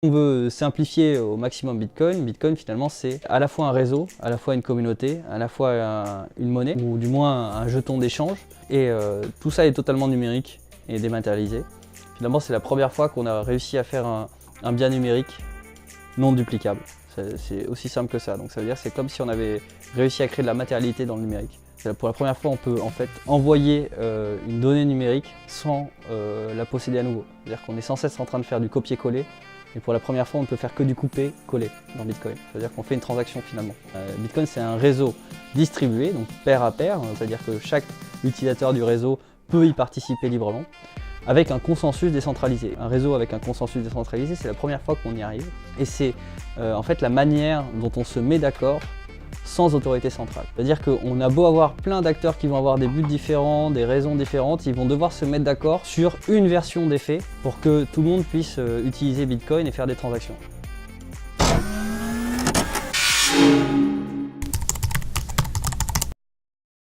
On veut simplifier au maximum Bitcoin. Bitcoin finalement c'est à la fois un réseau, à la fois une communauté, à la fois une monnaie ou du moins un jeton d'échange. Et tout ça est totalement numérique et dématérialisé. Finalement c'est la première fois qu'on a réussi à faire un bien numérique non duplicable. C'est aussi simple que ça. Donc ça veut dire que c'est comme si on avait réussi à créer de la matérialité dans le numérique. Pour la première fois on peut en fait envoyer une donnée numérique sans la posséder à nouveau. C'est-à-dire qu'on est sans cesse en train de faire du copier-coller. Et pour la première fois, on ne peut faire que du couper-coller dans Bitcoin. C'est-à-dire qu'on fait une transaction finalement. Bitcoin, c'est un réseau distribué, donc pair à pair. C'est-à-dire que chaque utilisateur du réseau peut y participer librement, avec un consensus décentralisé. Un réseau avec un consensus décentralisé, c'est la première fois qu'on y arrive. Et c'est en fait la manière dont on se met d'accord sans autorité centrale. C'est-à-dire qu'on a beau avoir plein d'acteurs qui vont avoir des buts différents, des raisons différentes, ils vont devoir se mettre d'accord sur une version des faits pour que tout le monde puisse utiliser Bitcoin et faire des transactions.